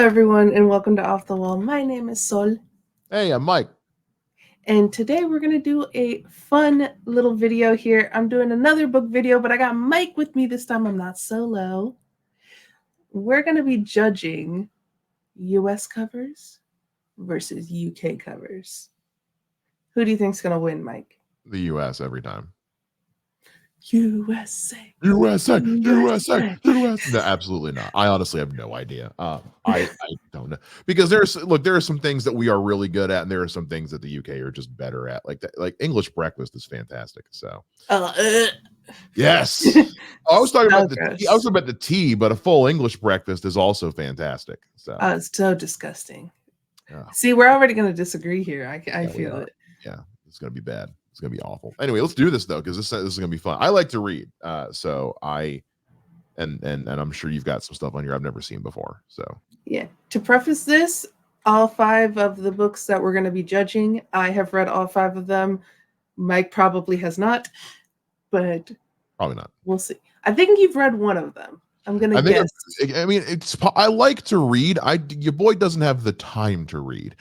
everyone, and welcome to Off the Wall. My name is Sol, Hey, I'm Mike. and today we're going to do a fun little video here. I'm doing another book video, but I got Mike with me this time. I'm not solo. We're going to be judging US covers versus UK covers. Who do you think's going to win, Mike? The U.S. every time. USA. USA. No, absolutely not. I honestly have no idea. I don't know because there are some things that we are really good at, and there are some things that the UK are just better at. Like English breakfast is fantastic. So yes, I was talking about the tea. I was talking about the tea, but a full English breakfast is also fantastic. So it's so disgusting. See, we're already going to disagree here. I feel it. Yeah, it's going to be bad. It's gonna be awful. Anyway, let's do this though, because this is gonna be fun. I like to read, so I and I'm sure you've got some stuff on here I've never seen before. So yeah. To preface this, all 5 of the books that we're going to be judging, I have read all 5 of them. Mike probably has not, but probably not. We'll see. I think you've read one of them. I'm gonna guess. I like to read. Your boy doesn't have the time to read,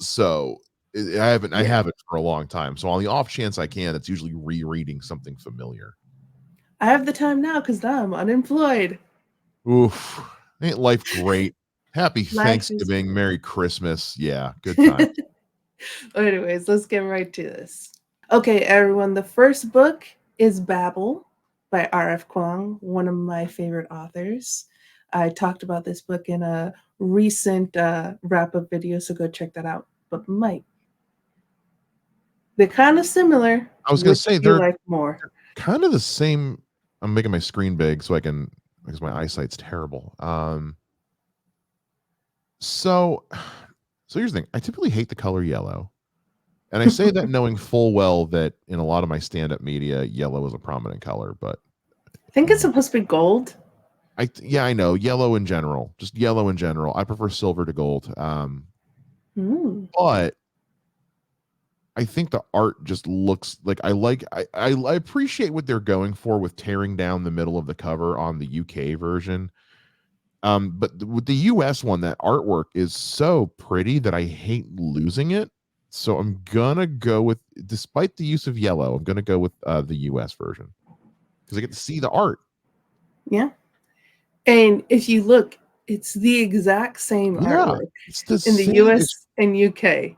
so. I haven't for a long time. So on the off chance I can, it's usually rereading something familiar. I have the time now because I'm unemployed. Oof. Ain't life great? Happy Thanksgiving. Merry Christmas. Yeah, good time. Anyways, let's get right to this. Okay, everyone. The first book is Babel by R.F. Kuang, one of my favorite authors. I talked about this book in a recent wrap-up video, so go check that out. But Mike, they're kind of similar. I was going to say they're like more kind of the same. I'm making my screen big so I can, because my eyesight's terrible. So here's the thing. I typically hate the color yellow, and I say that knowing full well that in a lot of my stand-up media, yellow is a prominent color. But I think it's supposed to be gold. I know yellow in general, just yellow in general. I prefer silver to gold. But I think the art just looks like I appreciate what they're going for with tearing down the middle of the cover on the UK version. But with the US one, that artwork is so pretty that I hate losing it. So I'm gonna go with, despite the use of yellow, I'm gonna go with the US version because I get to see the art. Yeah. And if you look, it's the exact same artwork in the US and UK.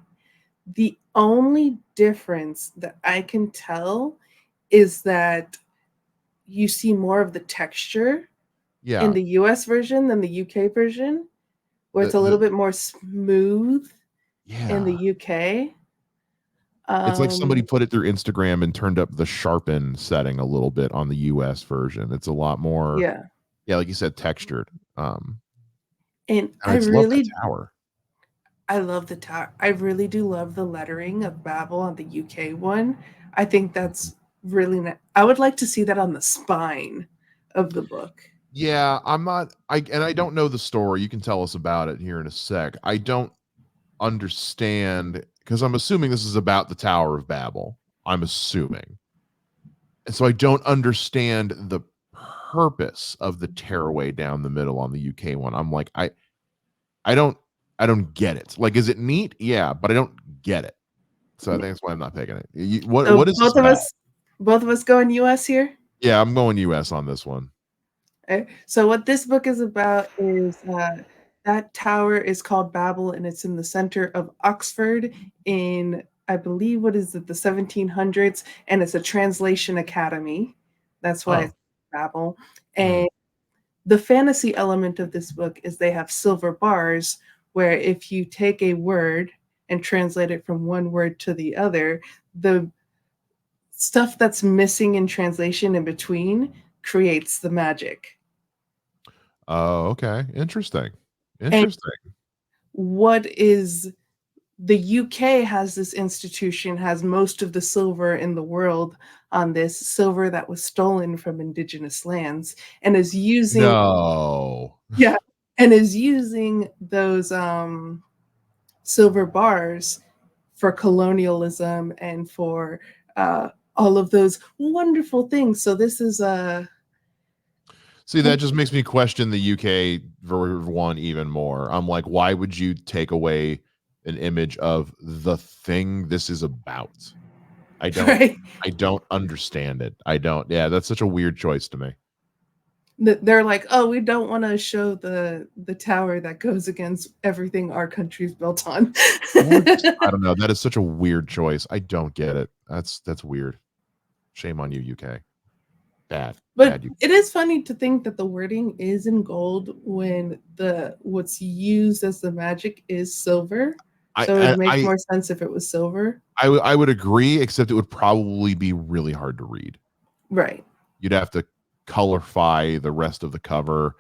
The only difference that I can tell is that you see more of the texture in the US version than the UK version, where it's a little bit more smooth in the UK. It's like somebody put it through Instagram and turned up the sharpen setting a little bit on the US version. It's a lot more, like you said, textured. And I really tower. I love the tower. I really do love the lettering of Babel on the UK one. I think that's really nice. I would like to see that on the spine of the book. Yeah, I don't know the story. You can tell us about it here in a sec. I don't understand, because I'm assuming this is about the Tower of Babel. I'm assuming. And so I don't understand the purpose of the tearaway down the middle on the UK one. I'm like, I don't get it. Like, is it neat? Yeah, but I don't get it. So I think that's why I'm not picking it. What is both of us? Both of us going US here? Yeah, I'm going US on this one. Okay. So what this book is about is that tower is called Babel, and it's in the center of Oxford in, I believe, what is it, the 1700s, and it's a translation academy. That's why it's Babel. And the fantasy element of this book is they have silver bars where if you take a word and translate it from one word to the other, the stuff that's missing in translation in between creates the magic. Oh, okay. Interesting. And what is the UK has this institution, has most of the silver in the world on this, silver that was stolen from indigenous lands, and is using and is using those silver bars for colonialism and for all of those wonderful things. So this is See, that just makes me question the UK one even more. I'm like, why would you take away an image of the thing this is about? I don't Right. I don't understand it. I don't. Yeah, that's such a weird choice to me. They're like, oh, we don't want to show the tower that goes against everything our country's built on. Or just, I don't know. That is such a weird choice. I don't get it. That's weird. Shame on you, UK. Bad. But Bad UK. it is funny to think that the wording is in gold when the what's used as the magic is silver. I So it I would make I, more sense if it was silver. I would agree, except it would probably be really hard to read. Right. You'd have to colorify the rest of the cover.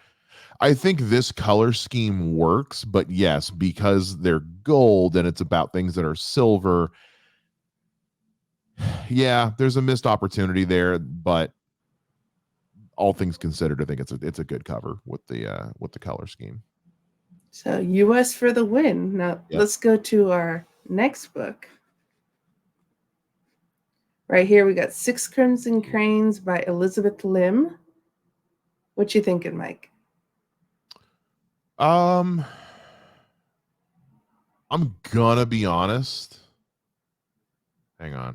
I think this color scheme works, but yes, because they're gold and it's about things that are silver, yeah, there's a missed opportunity there, but all things considered, I think it's a good cover with the color scheme. So US for the win. Now Yep. let's go to our next book. Right here we got Six Crimson Cranes by Elizabeth Lim. What you thinking, Mike? I'm gonna be honest. Hang on.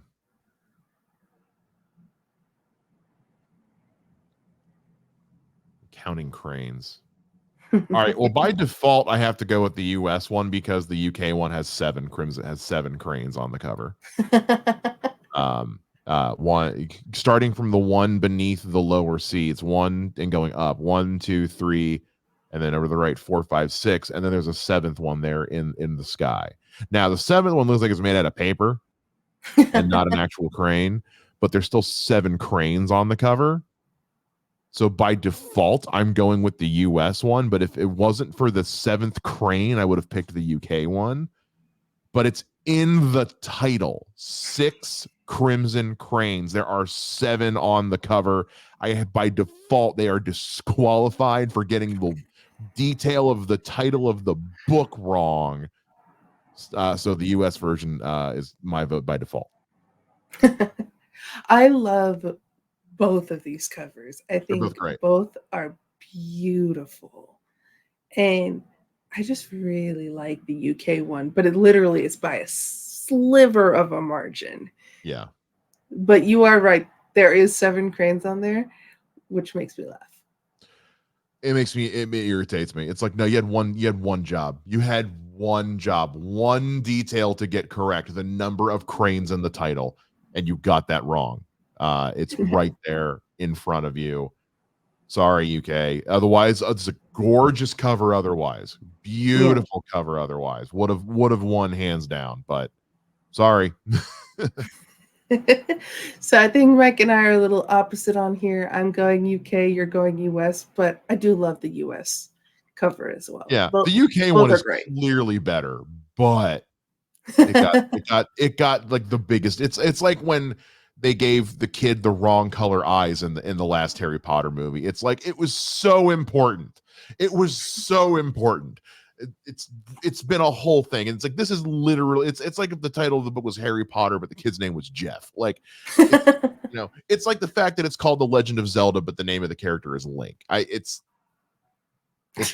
Counting cranes. All right. Well, by default, I have to go with the US one because the UK one has seven cranes on the cover. One starting from the one beneath the lower seats, one and going up, 1, 2, 3, and then over the right, 4, 5, 6, and then there's a seventh one there in the sky. Now the seventh one looks like it's made out of paper and not an actual crane, but there's still 7 cranes on the cover. So by default, I'm going with the US one. But if it wasn't for the 7th crane, I would have picked the UK one. But it's in the title, 6 Crimson Cranes. There are 7 on the cover. By default, they are disqualified for getting the detail of the title of the book wrong. So the US version is my vote by default. I love both of these covers. I They're both think great. both are beautiful. And I just really like the UK one, but it literally is by a sliver of a margin. Yeah. But you are right. There is 7 cranes on there, which makes me laugh. It irritates me. It's like, no, you had one job. You had one job, one detail to get correct, the number of cranes in the title, and you got that wrong. It's right there in front of you. Sorry, UK. Otherwise, it's a gorgeous cover. Otherwise, beautiful cover. Otherwise, would have won hands down. But sorry. So I think Mike and I are a little opposite on here. I'm going UK, you're going US, but I do love the US cover as well. Yeah, Both, the UK both one are is great. clearly better, but it got like the biggest. It's like when they gave the kid the wrong color eyes in the last Harry Potter movie. It's like it was so important. It was so important. It's been a whole thing, and it's like this is literally it's like if the title of the book was Harry Potter, but the kid's name was Jeff. Like, it's like the fact that it's called The Legend of Zelda, but the name of the character is Link. It's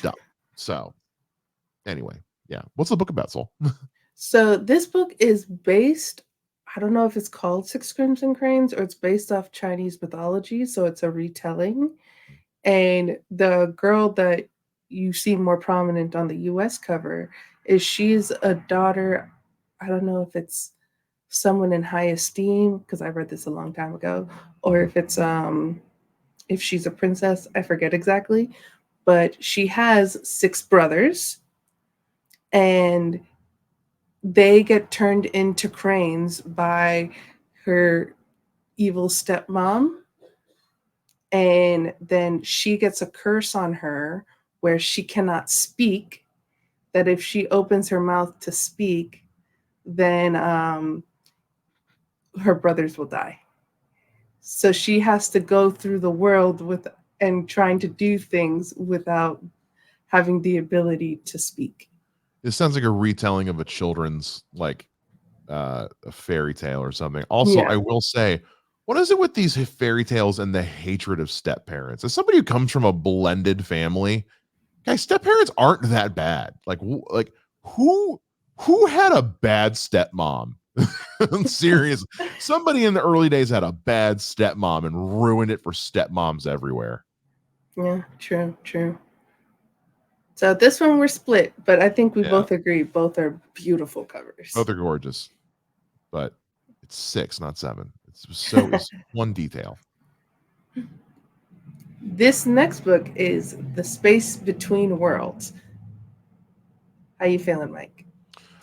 dumb. So anyway, yeah. What's the book about, Soul? So this book is based, I don't know if it's called Six Crimson Cranes or it's based off Chinese mythology, so it's a retelling. And the girl that you see more prominent on the US cover she's a daughter, I don't know if it's someone in high esteem because I read this a long time ago, or if she's a princess, I forget exactly, but she has 6 brothers and they get turned into cranes by her evil stepmom. And then she gets a curse on her where she cannot speak, that if she opens her mouth to speak, then her brothers will die. So she has to go through the world and trying to do things without having the ability to speak. This sounds like a retelling of a children's like a fairy tale or something. Also, Yeah. I will say What is it with these fairy tales and the hatred of step parents? As somebody who comes from a blended family, guys, step parents aren't that bad. Like who who had a bad stepmom? Seriously, somebody in the early days had a bad stepmom and ruined it for stepmoms everywhere. Yeah, true, true. So this one we're split, but I think we Yeah, both agree both are beautiful covers. both are gorgeous, but it's 6, not 7. It's one detail. This next book is The Space Between Worlds. How you feeling, Mike?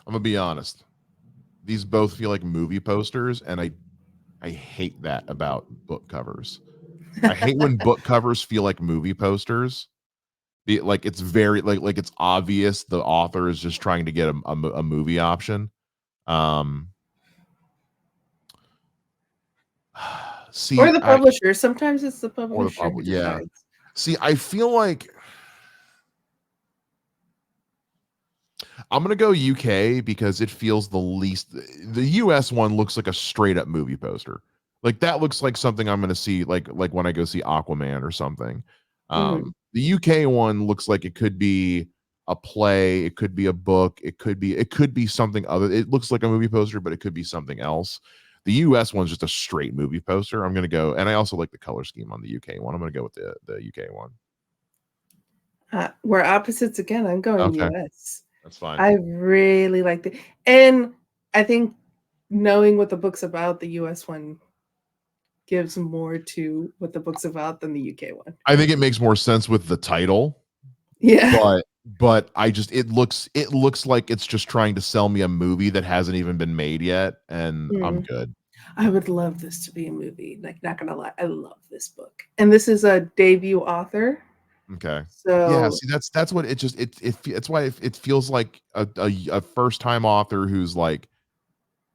I'm gonna be honest. These both feel like movie posters, and I hate that about book covers. I hate when book covers feel like movie posters. Like it's very like it's obvious the author is just trying to get a movie option. Um, Or see, the I publisher. Sometimes it's the or the publisher who public, yeah. decides. See, I feel like I'm gonna go UK because it feels the least. The US one looks like a straight up movie poster. Like that looks like something I'm gonna see like when I go see Aquaman or something. Mhm. The UK one looks like it could be a play, it could be a book, it could be something other. It looks like a movie poster, but it could be something else. The US one's just a straight movie poster. I'm gonna go, and I also like the color scheme on the UK one. I'm gonna go with the UK one. We're opposites again. I'm going Okay, US. that's fine. I really liked it. And I think knowing what the book's about, the US one gives more to what the book's about than the UK one. I think it makes more sense with the title, Yeah. but I just it looks like it's just trying to sell me a movie that hasn't even been made yet, and I'm Mm. good. I would love this to be a movie. Like, not gonna lie, I love this book. And this is a debut author. Okay. Yeah, So see, that's what it just it's why it feels like a first time author who's like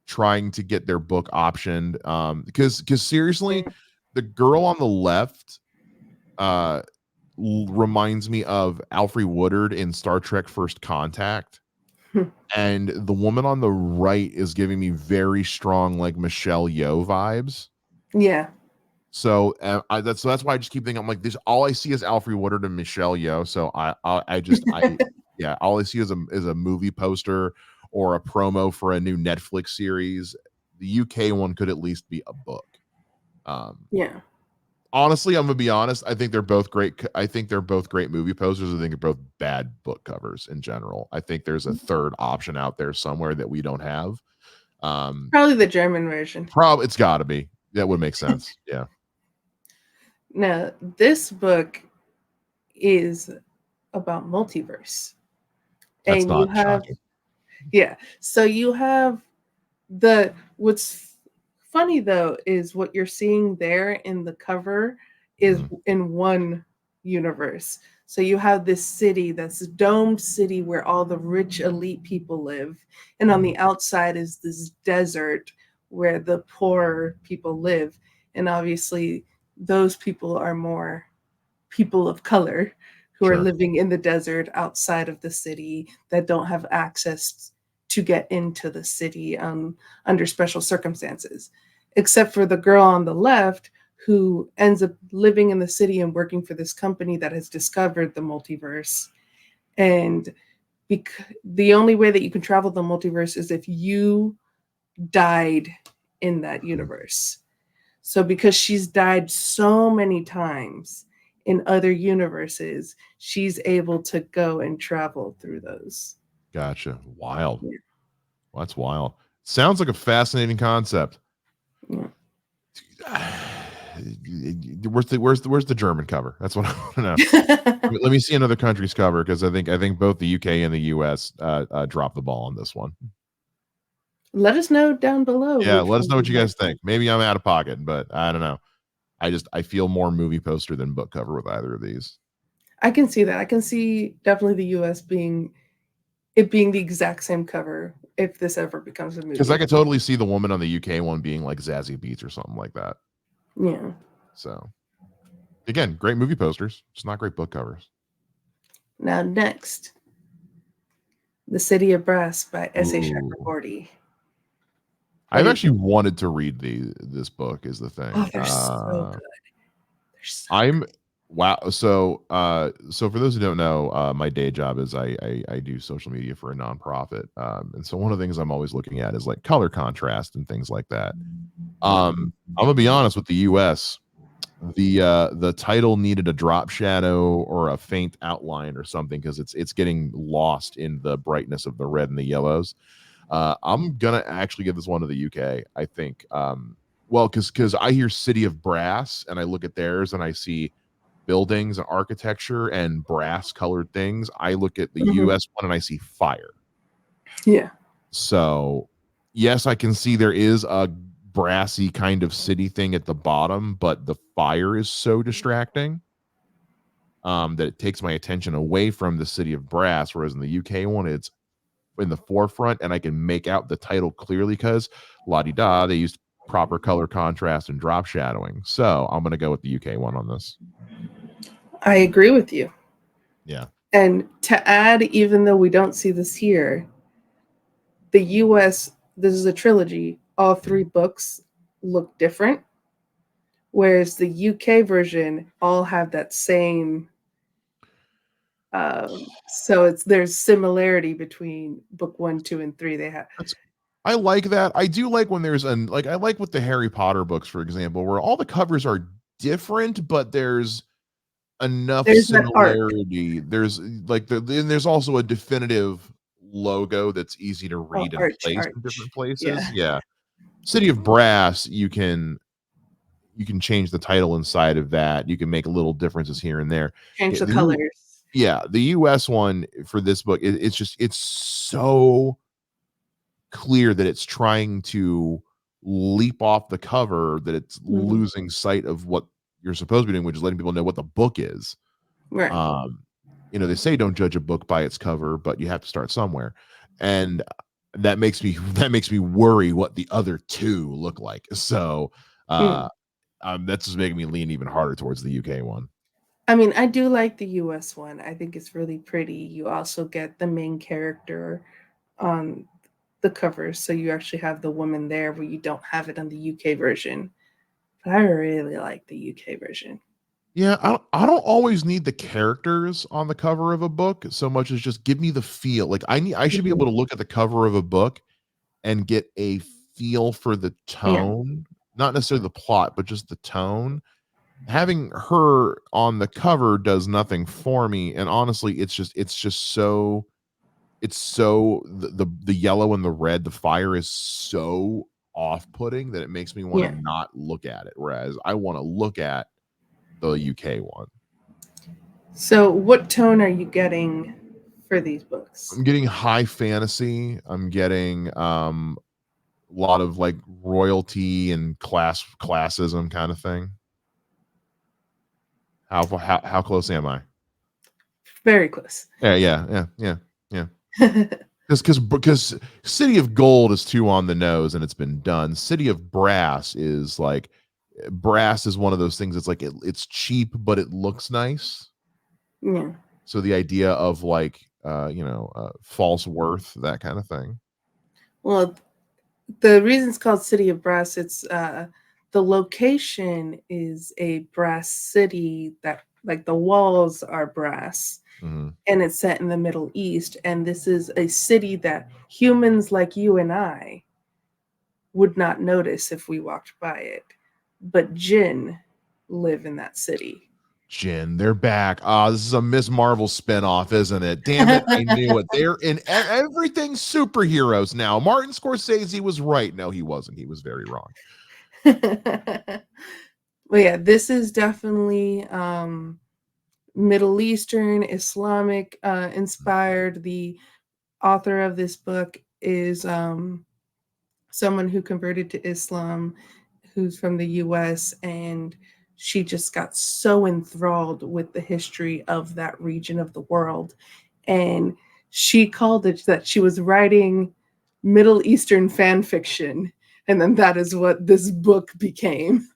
trying to get their book optioned. Because seriously, the girl on the left uh reminds me of Alfre Woodard in Star Trek First Contact. And the woman on the right is giving me very strong like Michelle Yeoh vibes. yeah. So that's why I just keep thinking I'm like this. All I see is Alfre Woodard and Michelle Yeoh. So I yeah. All I see is a movie poster or a promo for a new Netflix series. The UK one could at least be a book. Um, Yeah. Honestly, I'm gonna be honest. I think they're both great. I think they're both great movie posters. I think they're both bad book covers in general. I think there's a third option out there somewhere that we don't have. Um, Probably the German version. it's got to be. That would make sense. Yeah, Now, this book is about multiverse. that's And you not have, shocking. yeah. So you have the, what's funny though is what you're seeing there in the cover is Mhm. in one universe. So you have this city that's a domed city where all the rich elite people live. And on the outside is this desert where the poor people live. And obviously, those people are more people of color who are Sure. living in the desert outside of the city that don't have access to get into the city under special circumstances, except for the girl on the left who ends up living in the city and working for this company that has discovered the multiverse. And the only way that you can travel the multiverse is if you died in that universe. So because she's died so many times in other universes, she's able to go and travel through those. Gotcha. Wild. Yeah. Well, that's wild. Sounds like a fascinating concept. Yeah. Where's the German cover? That's what I want to know. Let me see another country's cover because I think both the UK and the US dropped the ball on this one. Let us know down below Yeah, which let us one know what you you like. guys think. Maybe I'm out of pocket, but I don't know. I feel more movie poster than book cover with either of these. I can see that. I can see definitely the US being it being the exact same cover if this ever becomes a Because I movie. could totally see the woman on the UK one being like Zazie Beetz or something like that. Yeah. So again, great movie posters, just not great book covers. Now next, The City of Brass by S.A. Ooh. Chakraborty. I've actually wanted to read this book is the thing. Oh, they're so good. They're so I'm wow. So for those who don't know, my day job is I do social media for a nonprofit. And so one of the things I'm always looking at is like color contrast and things like that. I'm gonna be honest with the US. The title needed a drop shadow or a faint outline or something because it's getting lost in the brightness of the red and the yellows. I'm gonna actually give this one to the UK. I think, well, because I hear City of Brass and I look at theirs and I see buildings and architecture and brass colored things. I look at the Mhm. US one and I see fire. Yeah. So, yes, I can see there is a brassy kind of city thing at the bottom, but the fire is so distracting that it takes my attention away from the City of Brass. Whereas in the UK one, it's in the forefront and I can make out the title clearly because la di da, they used proper color contrast and drop shadowing. So I'm going to go with the UK one on this. I agree with you. Yeah. And to add, even though we don't see this here, the US, this is a trilogy, all three books look different, whereas the UK version all have that same. So there's similarity between book 1, 2, and 3. They have That's I like that. I do like when there's an like I like with the Harry Potter books, for example, where all the covers are different, but there's enough there's that arc similarity. There's like then there's also a definitive logo that's easy to oh, read and arch, place in arch. different places. Yeah, Yeah. City of Brass, you can change the title inside of that. You can make little differences here and there. change Yeah, the colors. the US one for this book, it's so clear that it's trying to leap off the cover that it's Mhm. losing sight of what you're supposed to be doing, which is letting people know what the book is. Right. Um, they say don't judge a book by its cover, but you have to start somewhere. And that makes me that makes me worry what the other two look like. So Mm. that's just making me lean even harder towards the UK one. I mean, I do like the US one. I think it's really pretty. You also get the main character on the cover, so you actually have the woman there where you don't have it on the UK version. But I really like the UK version. Yeah, I don't always need the characters on the cover of a book so much as just give me the feel. Like I should be Mhm. able to look at the cover of a book and get a feel for the Yeah, tone, not necessarily the plot, but just the tone. Having her on the cover does nothing for me, and honestly, it's just so the yellow and the red, the fire is so off-putting that it makes me want to yeah. not look at it. Whereas I want to look at the UK one. So, what tone are you getting for these books? I'm getting high fantasy. I'm getting a lot of like royalty and classism kind of thing. How close am I? Very close. Yeah. Because City of Gold is too on the nose and it's been done. City of Brass is like brass is one of those things. It's like it's cheap but it looks nice. Yeah. So the idea of like false worth, that kind of thing. Well, the reason it's called City of Brass, it's the location is a brass city that like the walls are brass Mm-hmm. and it's set in the Middle East. And this is a city that humans like you and I would not notice if we walked by it. But jinn live in that city. Jin, they're back. Ah, this is a Miss Marvel spinoff, isn't it? Damn it, I knew it. They're in everything superheroes now. Martin Scorsese was right. No, he wasn't. He was very wrong. But yeah, this is definitely Middle Eastern, Islamic inspired. The author of this book is someone who converted to Islam, who's from the US, and she just got so enthralled with the history of that region of the world. And she called it that she was writing Middle Eastern fan fiction. And then that is what this book became.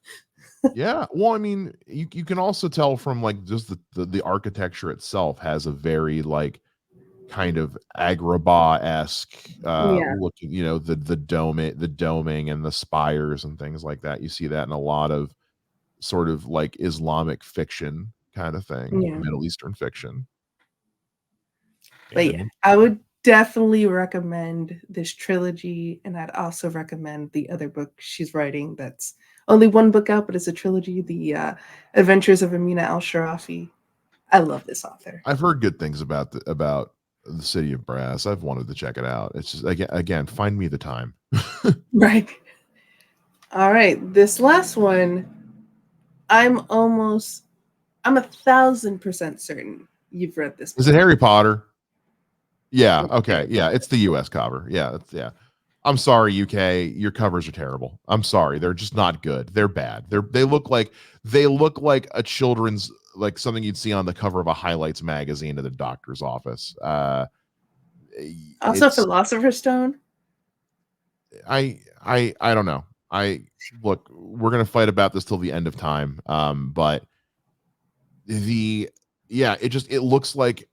Yeah. Well, I mean, you can also tell from like just the architecture itself has a very like kind of Agrabah-esque Yeah, looking, the doming and the spires and things like that. You see that in a lot of sort of like Islamic fiction kind of thing, yeah. Middle Eastern fiction. But yeah, And I would definitely recommend this trilogy, and I'd also recommend the other book she's writing that's only one book out, but it's a trilogy, The Adventures of Amina al-Sharafi. I love this author. I've heard good things about the City of Brass. I've wanted to check it out. It's just again, find me the time. Right. All right. This last one, I'm almost, I'm 1,000% certain you've read this Is it book. Harry Potter? Yeah. It's Okay. Harry Yeah. It's Potter. the U.S. cover. Yeah. Yeah. I'm sorry, UK. Your covers are terrible. I'm sorry. They're just not good. They're bad. They look like a children's, like something you'd see on the cover of a highlights magazine at the doctor's office. Also, It's Philosopher's Stone. I don't know. I look. We're gonna fight about this till the end of time. But the yeah, it looks like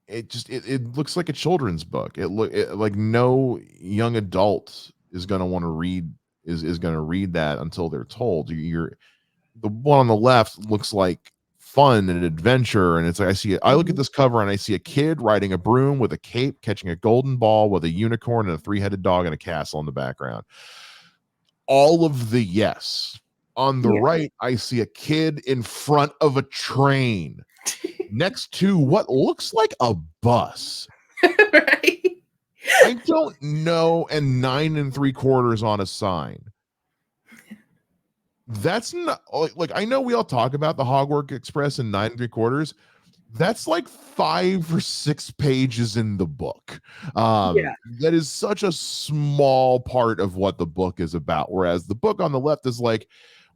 it looks like a children's book. Like no young adult is going to want to read is going to read that until they're told. You're the one on the left looks like fun and adventure, and it's like I look at Mhm. this cover and I see a kid riding a broom with a cape catching a golden ball with a unicorn and a three-headed dog and a castle in the background. All of the yes. On the Yeah. right, I see a kid in front of a train next to what looks like a bus. Right. I don't know, and 9 3/4 on a sign. That's not like I know we all talk about the Hogwarts Express in 9 3/4. That's like 5 or 6 pages in the book. Yeah. That is such a small part of what the book is about. Whereas the book on the left is like,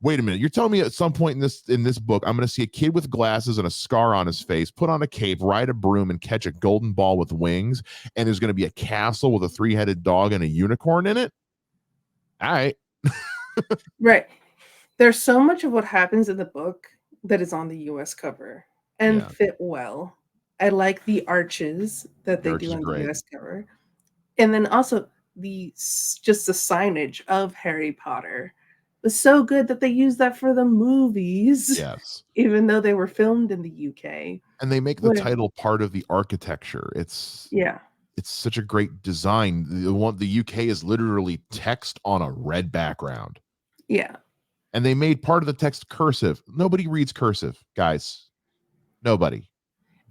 wait a minute, you're telling me at some point in this book, I'm going to see a kid with glasses and a scar on his face, put on a cape, ride a broom, and catch a golden ball with wings, and there's going to be a castle with a three-headed dog and a unicorn in it. All right, Right. There's so much of what happens in the book that is on the US cover and yeah, fit well. I like the arches that the they arch do is on the great. US cover. And then also just the signage of Harry Potter was so good that they used that for the movies, Yes, even though they were filmed in the UK. and they make the Where title part of the architecture. It's such a great design. The UK is literally text on a red background, yeah. and they made part of the text cursive. Nobody reads cursive, guys. Nobody.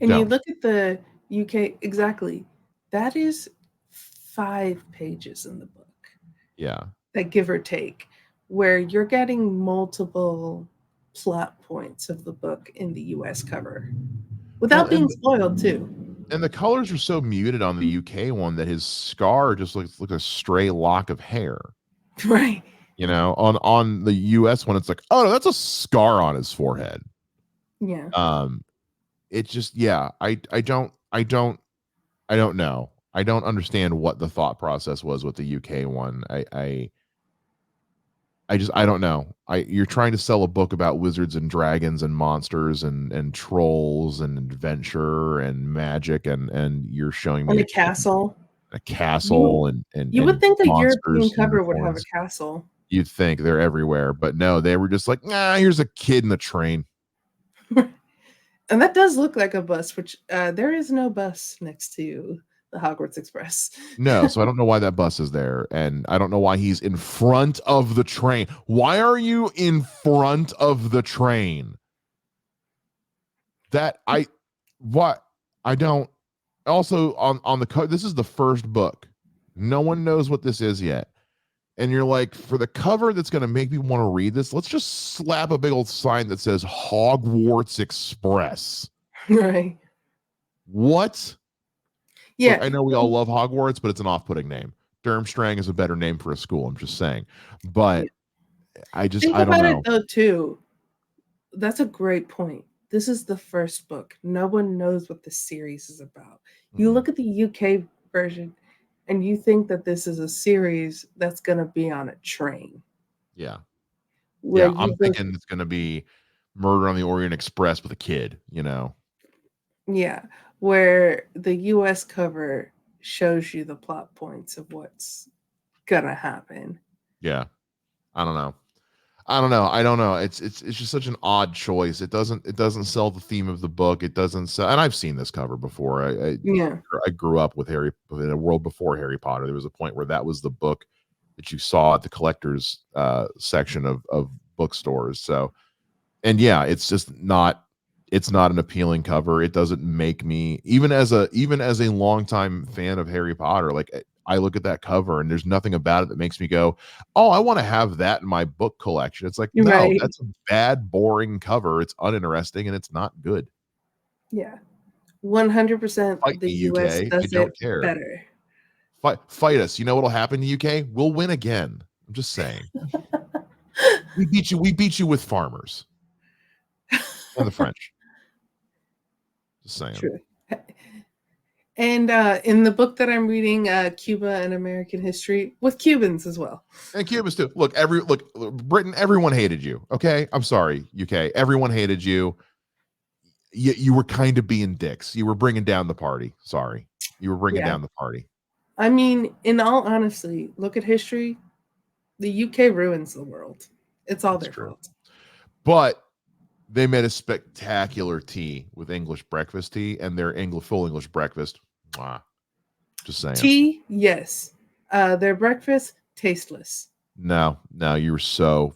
And you Don't. look at the UK exactly. That is 5 pages in the book. Yeah. That give or take, where you're getting multiple plot points of the book in the US cover Well, without being spoiled too. and the colors are so muted on the UK one that his scar just looks like a stray lock of hair. Right. On the US one, it's like, oh no, that's a scar on his forehead. Yeah. Um, it just yeah, I don't know. I don't understand what the thought process was with the UK one. I don't know. You're trying to sell a book about wizards and dragons and monsters and trolls and adventure and magic and you're showing me And a a kid, castle. a You castle and you would and think a European monsters, cover would have a unicorns. castle. You'd think they're everywhere, but no, they were just like, nah, here's a kid in the train. And that does look like a bus, which there is no bus next to the Hogwarts Express. No, so I don't know why that bus is there, and I don't know why he's in front of the train. Why are you in front of the train? That I what I don't also on the this is the first book. No one knows what this is yet. And you're like, for the cover that's going to make me want to read this, let's just slap a big old sign that says Hogwarts Express. Right. What? Look, Yeah. I know we all love Hogwarts, but it's an off-putting name. Durmstrang is a better name for a school. I'm just saying. Yeah. But Think I don't about it know. though too. That's a great point. This is the first book. No one knows what the series is about. You Mm-mm. look at the UK version and you think that this is a series that's going to be on a train Yeah. where Yeah. I'm you go, thinking it's going to be Murder on the Orient Express with a kid. yeah. where the US cover shows you the plot points of what's gonna happen. Yeah. I don't know. I don't know. It's just such an odd choice. It doesn't sell the theme of the book. It doesn't sell, and I've seen this cover before. Yeah. I grew up with Harry in a world before Harry Potter. There was a point where that was the book that you saw at the collectors section of bookstores. So, and yeah, it's not an appealing cover. It doesn't make me, even as a longtime fan of Harry Potter, like I look at that cover and there's nothing about it that makes me go, "Oh, I want to have that in my book collection." It's like, no, Right. that's a bad, boring cover. It's uninteresting and it's not good. Yeah. 100% Fight the me, US UK. I does don't it care. better. Fight us. You know what'll happen to UK? We'll win again. I'm just saying. We beat you. We beat you with farmers and the French. Just saying. True. And in the book that I'm reading, Cuba and American History, with Cubans as well. And Cubans too. Look, Britain. Everyone hated you. Okay, I'm sorry, UK. Everyone hated you. You were kind of being dicks. You were bringing down the party. Sorry, you were bringing Yeah. down the party. I mean, in all honesty, look at history. The UK ruins the world. It's all That's their true. fault. But they made a spectacular tea with English breakfast tea, and their full English breakfast. Mwah. Just saying. Tea, yes. Their breakfast, tasteless. No, you were so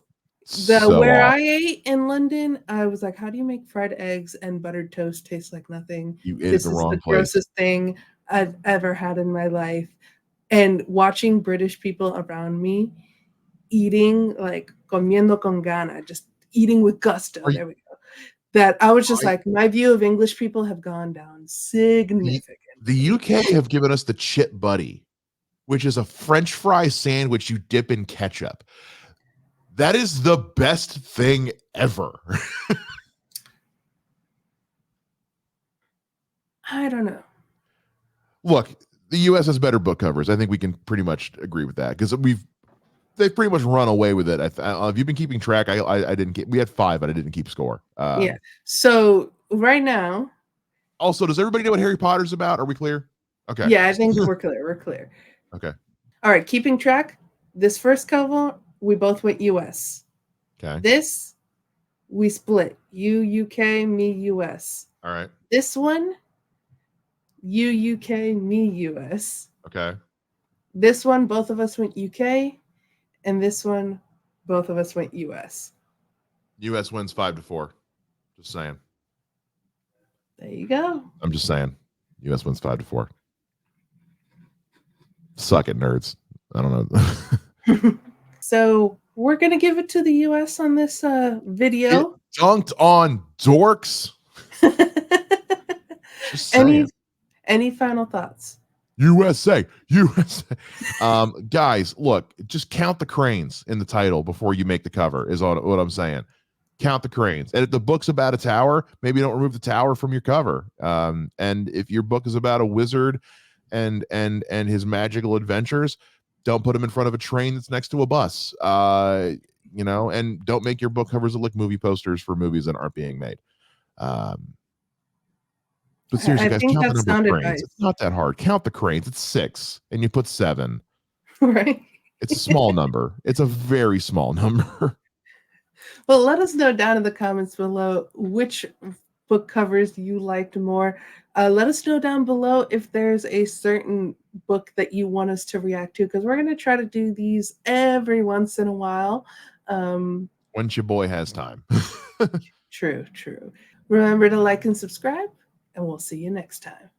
Where off. I ate in London, I was like, how do you make fried eggs and buttered toast taste like nothing? You ate at This the is the wrong place. grossest thing I've ever had in my life. And watching British people around me eating, like comiendo con gana, just eating with gusto. There we go. That I was just I, like, my view of English people have gone down significantly. the UK have given us the Chip Buddy, which is a French fry sandwich you dip in ketchup. That is the best thing ever. I don't know. Look, the US has better book covers. I think we can pretty much agree with that because they've pretty much run away with it. If you've been keeping track, I didn't keep. We had 5, but I didn't keep score. Yeah. So right now, also, does everybody know what Harry Potter's about? Are we clear? Okay. yeah, I think we're clear. We're clear. Okay. All right, keeping track. This first cover, we both went US. Okay. This, we split. You UK, me US. All right. This one, you UK, me US. Okay. This one, both of us went UK, and this one, both of us went US. US wins 5-4. Just saying. There you go. I'm just saying. US wins 5-4. Suck it, nerds. I don't know. So we're gonna give it to the US on this video. It dunked on dorks. Just saying. Any final thoughts? USA. Guys, look, just count the cranes in the title before you make the cover is what I'm saying. Count the cranes. And if the book's about a tower, maybe don't remove the tower from your cover. And if your book is about a wizard and his magical adventures, don't put him in front of a train that's next to a bus. And don't make your book covers look like movie posters for movies that aren't being made. But seriously, guys, count the number of cranes. It's not that hard. Count the cranes. It's 6, and you put 7. Right. It's a small number. It's a very small number. Well, let us know down in the comments below which book covers you liked more. Let us know down below if there's a certain book that you want us to react to, because we're going to try to do these every once in a while. Once your boy has time. True. Remember to like and subscribe, and we'll see you next time.